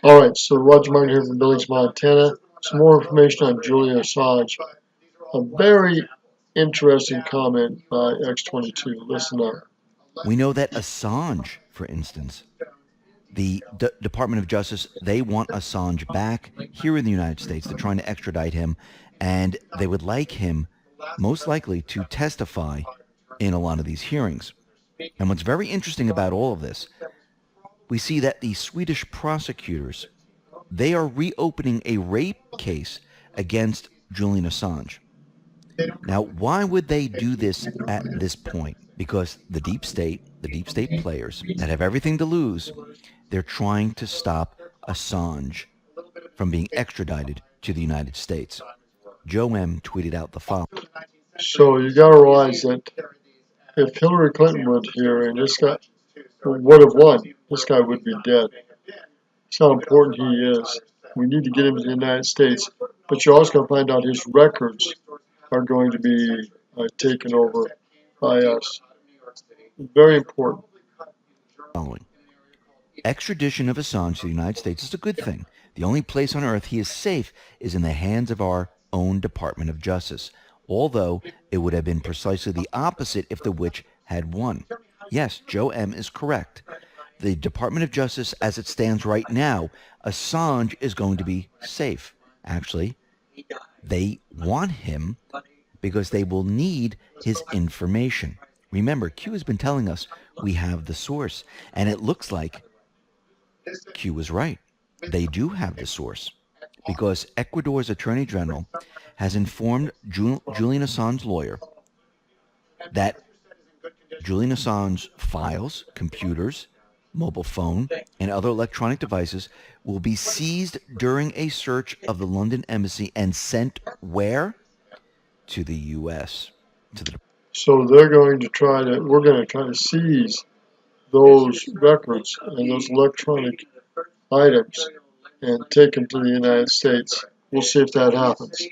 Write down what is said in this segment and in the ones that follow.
All right, so Roger Martin here from Billings, Montana. Some more information on Julian Assange. A very interesting comment by X22. Listen up. We know that Assange, for instance, the Department of Justice, they want Assange back here in the United States. They're trying to extradite him, and they would like him, most likely, to testify in a lot of these hearings. And what's very interesting about all of this, we see that the Swedish prosecutors, they are reopening a rape case against Julian Assange. Now, why would they do this at this point? Because the deep state players that have everything to lose, they're trying to stop Assange from being extradited to the United States. Joe M. tweeted out the following. So you got to realize that if Hillary Clinton were here and this guy would have won, this guy would be dead. That's how important he is. We need to get him to the United States, but you're also going to find out his records are going to be taken over by us. Very important. Extradition of Assange to the United States is a good thing. The only place on earth he is safe is in the hands of our own Department of Justice, although it would have been precisely the opposite if the witch had won. Yes, Joe M. is correct. The Department of Justice, as it stands right now, Assange is going to be safe. Actually, they want him because they will need his information. Remember, Q has been telling us we have the source, and it looks like Q was right. They do have the source because Ecuador's Attorney General has informed Julian Assange's lawyer that Julian Assange's files, computers, mobile phone, and other electronic devices will be seized during a search of the London embassy and sent where? To the U.S. So we're going to try to seize those records and those electronic items and take them to the United States. We'll see if that happens.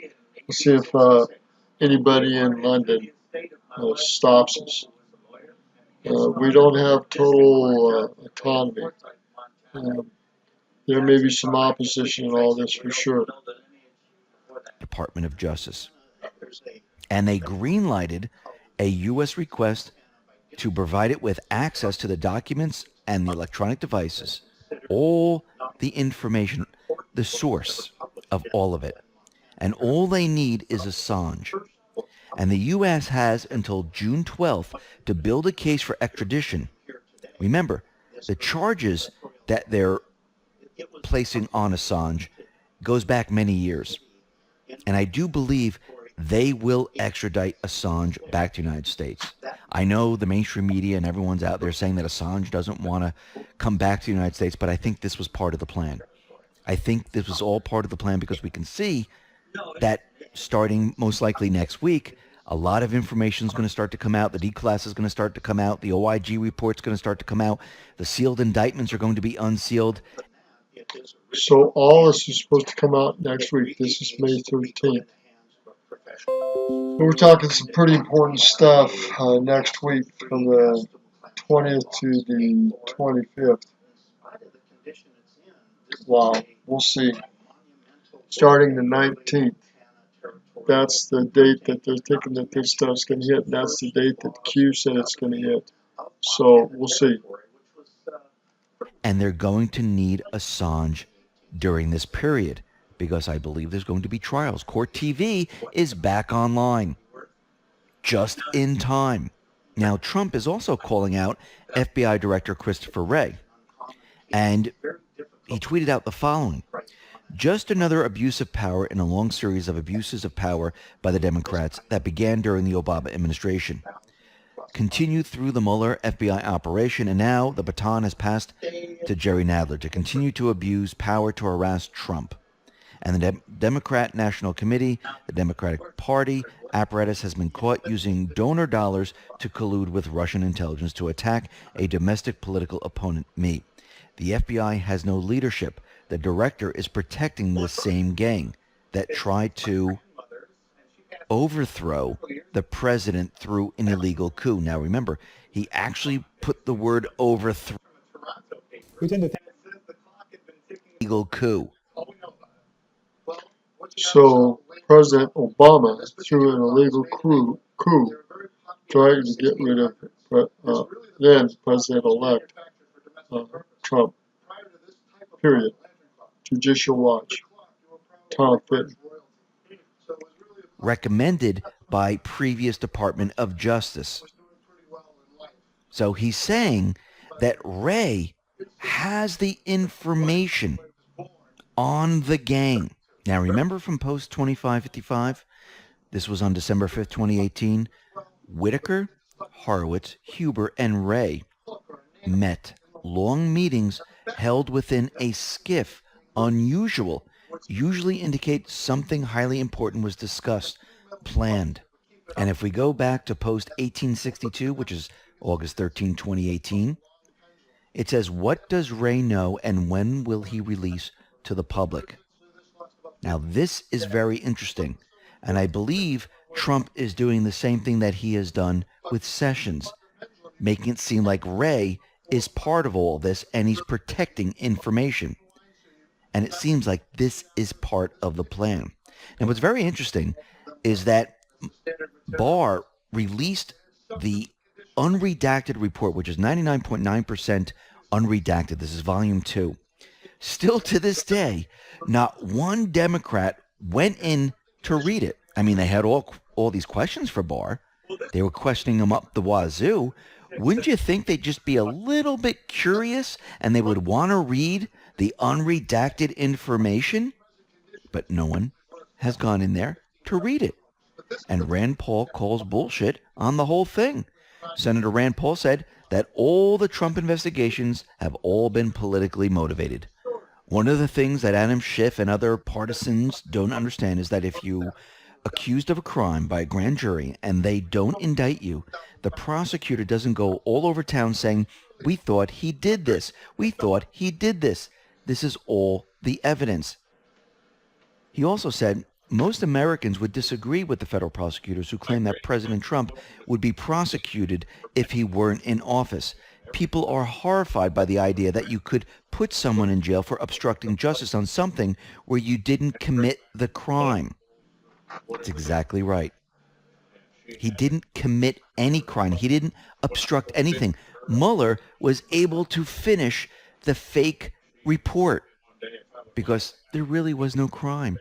We'll see if anybody in London stops us. We don't have total autonomy. There may be some opposition in all this for sure. Department of Justice. And they greenlighted a U.S. request to provide it with access to the documents and the electronic devices, all the information, the source of all of it. And all they need is Assange. And the U.S. has until June 12th to build a case for extradition. Remember, the charges that they're placing on Assange goes back many years. And I do believe they will extradite Assange back to the United States. I know the mainstream media and everyone's out there saying that Assange doesn't want to come back to the United States, but I think this was part of the plan. I think this was all part of the plan because we can see that starting most likely next week, a lot of information is going to start to come out. The D-Class is going to start to come out. The OIG report is going to start to come out. The sealed indictments are going to be unsealed. So all this is supposed to come out next week. This is May 13th. We're talking some pretty important stuff next week from the 20th to the 25th. Wow, we'll see. Starting the 19th. That's the date that they're thinking that this stuff's going to hit. And that's the date that Q said it's going to hit. So we'll see. And they're going to need Assange during this period because I believe there's going to be trials. Court TV is back online just in time. Now, Trump is also calling out FBI Director Christopher Wray. And he tweeted out the following. Just another abuse of power in a long series of abuses of power by the Democrats that began during the Obama administration. Continued through the Mueller FBI operation, and now the baton has passed to Jerry Nadler to continue to abuse power to harass Trump. And the Democrat National Committee, the Democratic Party apparatus has been caught using donor dollars to collude with Russian intelligence to attack a domestic political opponent, me. The FBI has no leadership. The director is protecting the same gang that tried to overthrow the president through an illegal coup. Now remember, he actually put the word overthrow illegal coup. So President Obama, through an illegal coup trying to get rid of then President-elect Trump. Period. Judicial Watch. Tom Fitton. Recommended by previous Department of Justice. So he's saying that Wray has the information on the gang. Now remember from post 2555, this was on December 5th, 2018, Whitaker, Horowitz, Huber, and Wray met. Long meetings held within a skiff, unusual, usually indicate something highly important was discussed, planned. And if we go back to post 1862, which is August 13, 2018, it says, what does Wray know and when will he release to the public? Now, this is very interesting. And I believe Trump is doing the same thing that he has done with Sessions, making it seem like Wray is part of all this and he's protecting information. And it seems like this is part of the plan. And what's very interesting is that Barr released the unredacted report, which is 99.9% unredacted. This is volume 2. Still to this day, not one Democrat went in to read it. I mean, they had all these questions for Barr. They were questioning him up the wazoo. Wouldn't you think they'd just be a little bit curious and they would want to read the unredacted information? But no one has gone in there to read it. And Rand Paul calls bullshit on the whole thing. Senator Rand Paul said that all the Trump investigations have all been politically motivated. One of the things that Adam Schiff and other partisans don't understand is that if you accused of a crime by a grand jury and they don't indict you, the prosecutor doesn't go all over town saying, we thought he did this. We thought he did this. This is all the evidence. He also said most Americans would disagree with the federal prosecutors who claim that President Trump would be prosecuted if he weren't in office. People are horrified by the idea that you could put someone in jail for obstructing justice on something where you didn't commit the crime. That's exactly right. He didn't commit any crime. He didn't obstruct anything. Mueller was able to finish the fake report because there really was no crime.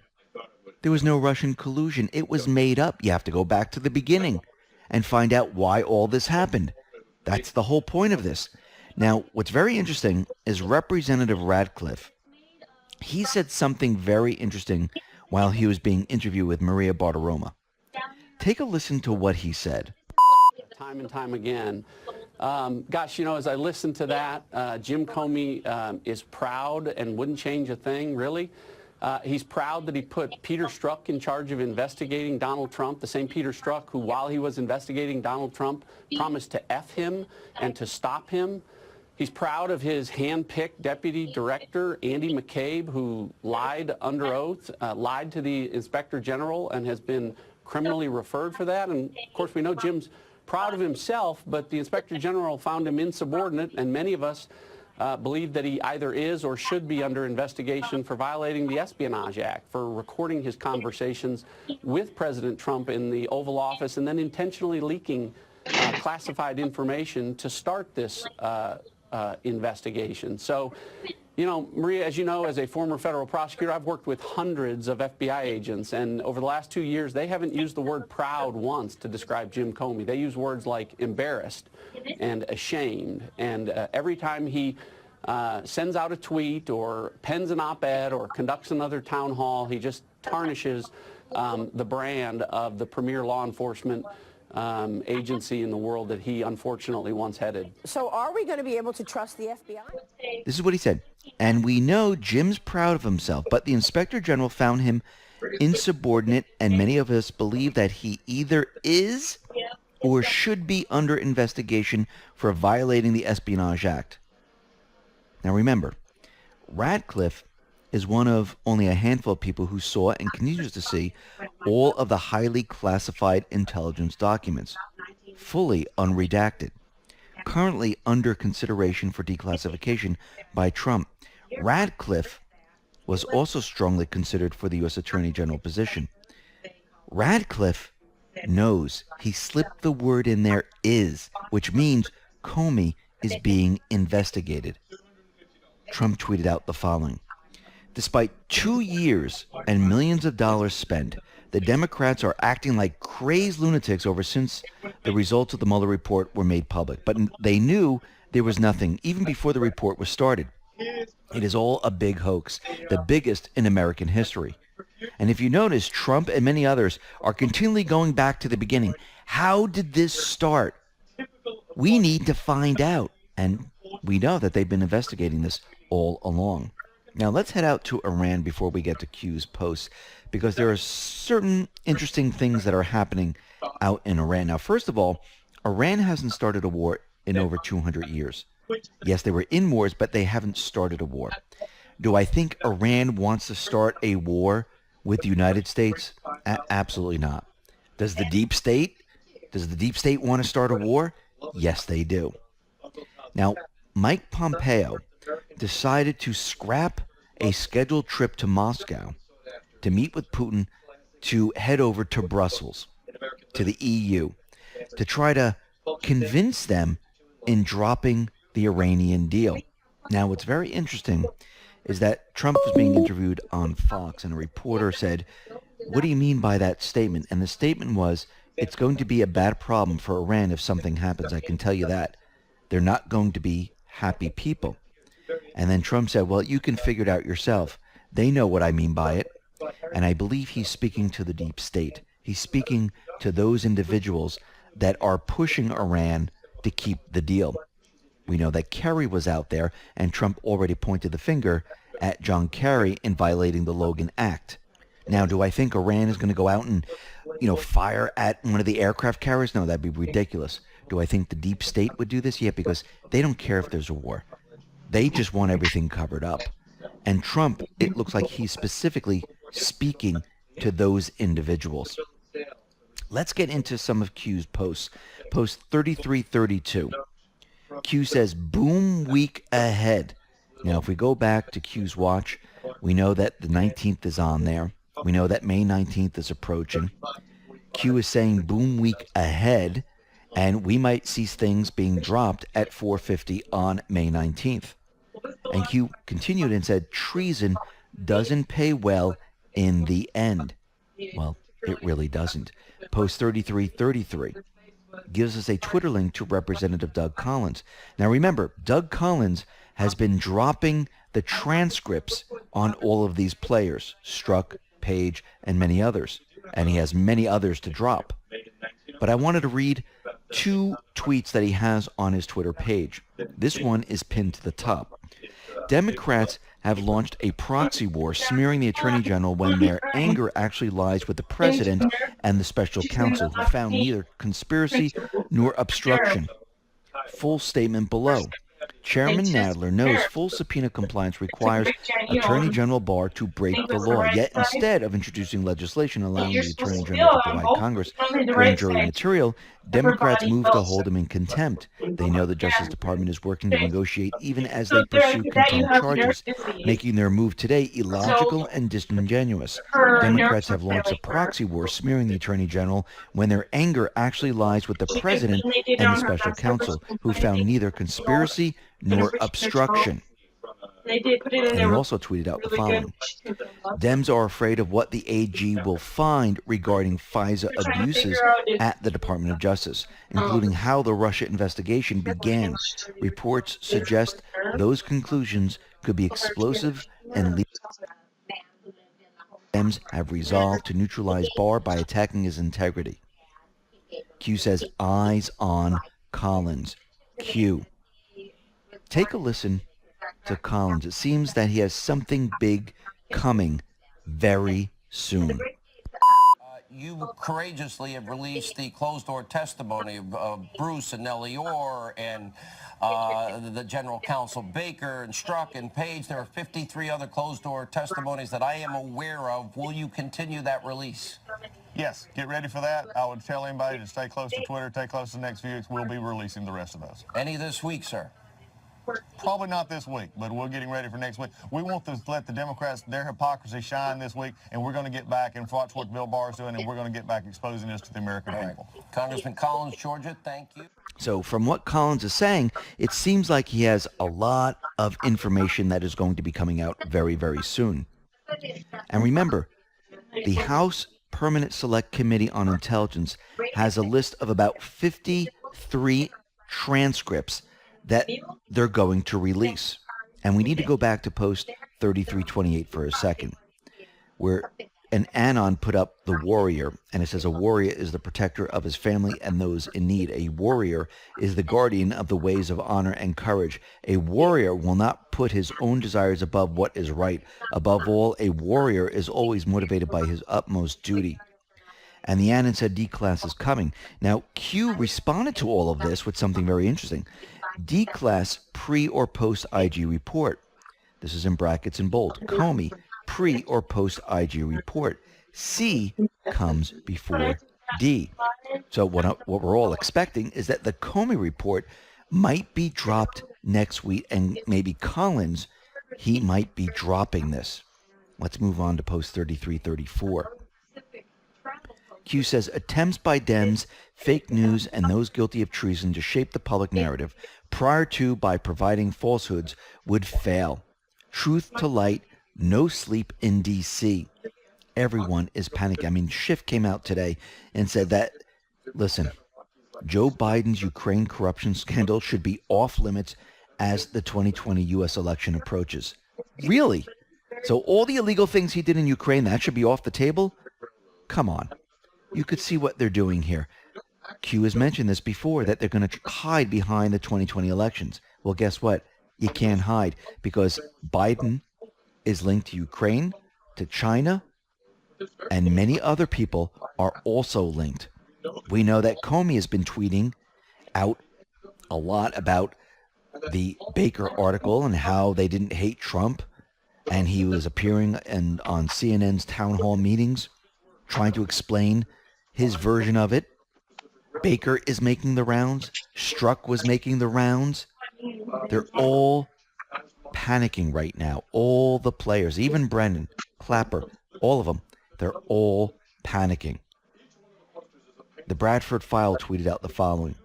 There was no Russian collusion. It was made up. You have to go back to the beginning and find out why all this happened. That's the whole point of this. Now, what's very interesting is Representative Radcliffe. He said something very interesting while he was being interviewed with Maria Bartiromo. Take a listen to what he said. Time and time again. Gosh, as I listened to that, Jim Comey is proud and wouldn't change a thing, really. He's proud that he put Peter Strzok in charge of investigating Donald Trump, the same Peter Strzok who, while he was investigating Donald Trump, promised to F him and to stop him. He's proud of his hand-picked deputy director, Andy McCabe, who lied under oath, lied to the inspector general, and has been criminally referred for that. And, of course, we know Jim's proud of himself, but the inspector general found him insubordinate, and many of us believe that he either is or should be under investigation for violating the Espionage Act, for recording his conversations with President Trump in the Oval Office and then intentionally leaking classified information to start this investigation. So, Maria, as you know, as a former federal prosecutor, I've worked with hundreds of FBI agents, and over the last 2 years, they haven't used the word proud once to describe Jim Comey. They use words like embarrassed and ashamed, and every time he sends out a tweet or pens an op-ed or conducts another town hall, he just tarnishes the brand of the premier law enforcement agency in the world that he unfortunately once headed. So are we going to be able to trust the FBI? This is what he said. And we know Jim's proud of himself, but the inspector general found him insubordinate, and many of us believe that he either is or should be under investigation for violating the Espionage Act. Now remember, Radcliffe is one of only a handful of people who saw and continues to see all of the highly classified intelligence documents, fully unredacted, currently under consideration for declassification by Trump. Radcliffe was also strongly considered for the U.S. Attorney General position. Radcliffe knows. He slipped the word in there, is, which means Comey is being investigated. Trump tweeted out the following. Despite 2 years and millions of dollars spent, the Democrats are acting like crazed lunatics ever since the results of the Mueller report were made public. But they knew there was nothing, even before the report was started. It is all a big hoax, the biggest in American history. And if you notice, Trump and many others are continually going back to the beginning. How did this start? We need to find out. And we know that they've been investigating this all along. Now let's head out to Iran before we get to Q's posts, because there are certain interesting things that are happening out in Iran. Now, first of all, Iran hasn't started a war in over 200 years. Yes, they were in wars, but they haven't started a war. Do I think Iran wants to start a war with the United States? Absolutely not. Does the deep state want to start a war? Yes, they do. Now, Mike Pompeo decided to scrap a scheduled trip to Moscow to meet with Putin to head over to Brussels, to the EU, to try to convince them in dropping the Iranian deal. Now, what's very interesting is that Trump was being interviewed on Fox, and a reporter said, "What do you mean by that statement?" And the statement was, "It's going to be a bad problem for Iran if something happens. I can tell you that. They're not going to be happy people." And then Trump said, "Well, you can figure it out yourself. They know what I mean by it." And I believe he's speaking to the deep state. He's speaking to those individuals that are pushing Iran to keep the deal. We know that Kerry was out there, and Trump already pointed the finger at John Kerry in violating the Logan Act. Now, do I think Iran is going to go out and, fire at one of the aircraft carriers? No, that'd be ridiculous. Do I think the deep state would do this? Yeah, because they don't care if there's a war. They just want everything covered up. And Trump, it looks like he's specifically speaking to those individuals. Let's get into some of Q's posts. Post 3332. Q says, boom week ahead. Now, if we go back to Q's watch, we know that the 19th is on there. We know that May 19th is approaching. Q is saying boom week ahead, and we might see things being dropped at 4:50 on May 19th. And Q continued and said, treason doesn't pay well in the end. Well, it really doesn't. Post 3333 gives us a Twitter link to Representative Doug Collins. Now remember, Doug Collins has been dropping the transcripts on all of these players, Strzok, Page, and many others. And he has many others to drop. But I wanted to read two tweets that he has on his Twitter page. This one is pinned to the top. Democrats have launched a proxy war smearing the Attorney General when their anger actually lies with the President and the Special Counsel, who found neither conspiracy nor obstruction. Full statement below. Chairman Nadler knows full subpoena compliance requires Attorney General Barr to break the law. Yet instead of introducing legislation allowing the Attorney General to provide Congress grand jury material, Democrats move to hold him in contempt. They know the Justice Department is working to negotiate even as they pursue contempt charges, making their move today illogical and disingenuous. Democrats have launched a proxy war smearing the Attorney General when their anger actually lies with the President and the Special Counsel, who found neither conspiracy nor obstruction. And he also tweeted out the following. Dems are afraid of what the AG will find regarding FISA abuses at the Department of Justice, including how the Russia investigation began. Reports suggest those conclusions could be explosive and lead. Dems have resolved to neutralize Barr by attacking his integrity. Q says, eyes on Collins. Q. Take a listen to Collins. It seems that he has something big coming very soon. You courageously have released the closed-door testimony of Bruce and Nellie Orr and the General Counsel Baker and Strzok and Page. There are 53 other closed-door testimonies that I am aware of. Will you continue that release? Yes, get ready for that. I would tell anybody to stay close to Twitter, stay close to the next few weeks. We'll be releasing the rest of those. Any this week, sir? Probably not this week, but we're getting ready for next week. We want to let the Democrats, their hypocrisy shine this week, and we're going to get back and watch what Bill Barr's doing, and we're going to get back exposing this to the American people. Congressman Collins, Georgia, thank you. So from what Collins is saying, it seems like he has a lot of information that is going to be coming out very, very soon. And remember, the House Permanent Select Committee on Intelligence has a list of about 53 transcripts that they're going to release. And we need to go back to post 3328 for a second, where an Anon put up the warrior, and it says a warrior is the protector of his family and those in need. A warrior is the guardian of the ways of honor and courage. A warrior will not put his own desires above what is right. Above all, a warrior is always motivated by his utmost duty. And the Anon said D-Class is coming. Now, Q responded to all of this with something very interesting. D-Class pre or post IG report. This is in brackets in bold. Comey, pre or post IG report. C comes before D. So what we're all expecting is that the Comey report might be dropped next week, and maybe Collins, he might be dropping this. Let's move on to post 3334. Q says, attempts by Dems, fake news, and those guilty of treason to shape the public narrative prior to by providing falsehoods would fail. Truth to light, no sleep in D.C. Everyone is panicking. I mean, Schiff came out today and said that, listen, Joe Biden's Ukraine corruption scandal should be off limits as the 2020 U.S. election approaches. Really? So all the illegal things he did in Ukraine, that should be off the table? Come on. You could see what they're doing here. Q has mentioned this before, that they're going to hide behind the 2020 elections. Well, guess what? You can't hide, because Biden is linked to Ukraine, to China, and many other people are also linked. We know that Comey has been tweeting out a lot about the Baker article and how they didn't hate Trump, and he was appearing on CNN's town hall meetings trying to explain his version of it. Baker is making the rounds. Strzok was making the rounds. They're all panicking right now. All the players, even Brennan, Clapper, all of them, they're all panicking. The Bradford File tweeted out the following.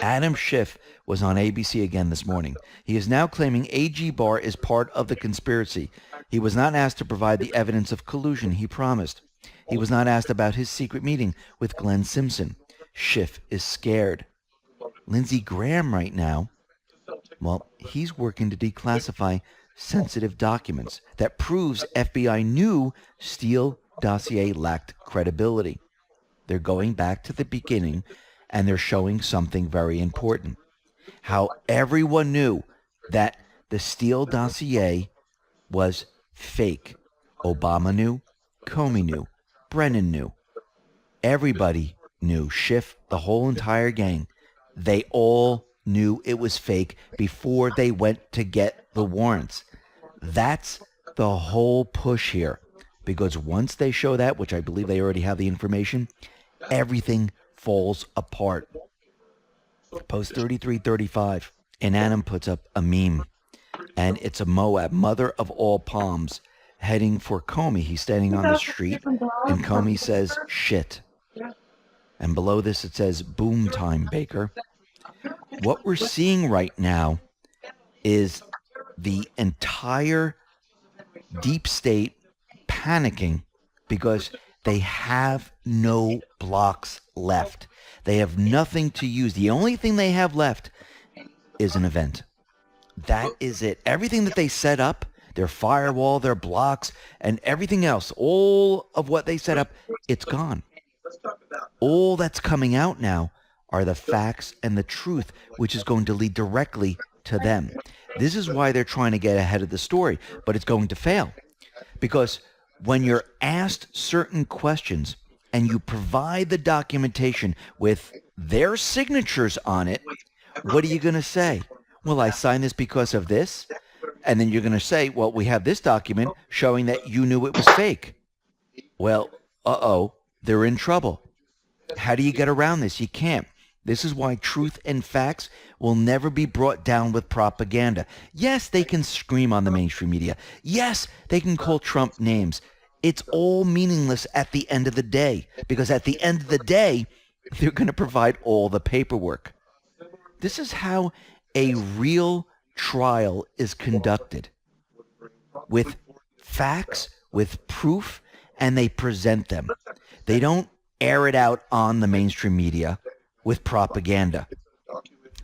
Adam Schiff was on ABC again this morning. He is now claiming AG Barr is part of the conspiracy. He was not asked to provide the evidence of collusion he promised. He was not asked about his secret meeting with Glenn Simpson. Schiff is scared. Lindsey Graham right now, well, he's working to declassify sensitive documents. That proves FBI knew Steele dossier lacked credibility. They're going back to the beginning, and they're showing something very important. How everyone knew that the Steele dossier was fake. Obama knew, Comey knew, Brennan knew. Everybody knew. Schiff, the whole entire gang. They all knew it was fake before they went to get the warrants. That's the whole push here. Because once they show that, which I believe they already have the information, everything falls apart. Post 3335. And Adam puts up a meme. And it's a Moab, mother of all palms, heading for Comey. He's standing on the street, and Comey says, shit. And below this it says, boom time, Baker. What we're seeing right now is the entire deep state panicking because they have no blocks left. They have nothing to use. The only thing they have left is an event. That is it. Everything that they set up, their firewall, their blocks, and everything else, all of what they set up, it's gone. All that's coming out now are the facts and the truth, which is going to lead directly to them. This is why they're trying to get ahead of the story, but it's going to fail. Because when you're asked certain questions and you provide the documentation with their signatures on it, what are you going to say? Well, I signed this because of this. And then you're going to say, well, we have this document showing that you knew it was fake. Well, they're in trouble. How do you get around this? You can't. This is why truth and facts will never be brought down with propaganda. Yes, they can scream on the mainstream media. Yes, they can call Trump names. It's all meaningless at the end of the day, because at the end of the day, they're going to provide all the paperwork. This is how a real trial is conducted, with facts, with proof, and they present them. They don't air it out on the mainstream media with propaganda.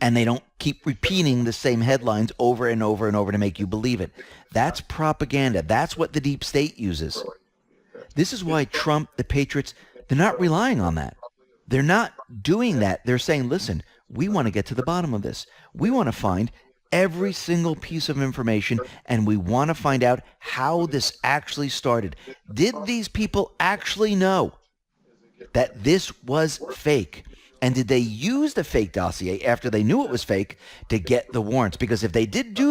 And they don't keep repeating the same headlines over and over and over to make you believe it. That's propaganda. That's what the deep state uses. This is why Trump, the Patriots, they're not relying on that. They're not doing that. They're saying, listen, we want to get to the bottom of this. We want to find every single piece of information, and we want to find out how this actually started. Did these people actually know that this was fake? And did they use the fake dossier after they knew it was fake to get the warrants? Because if they did do that,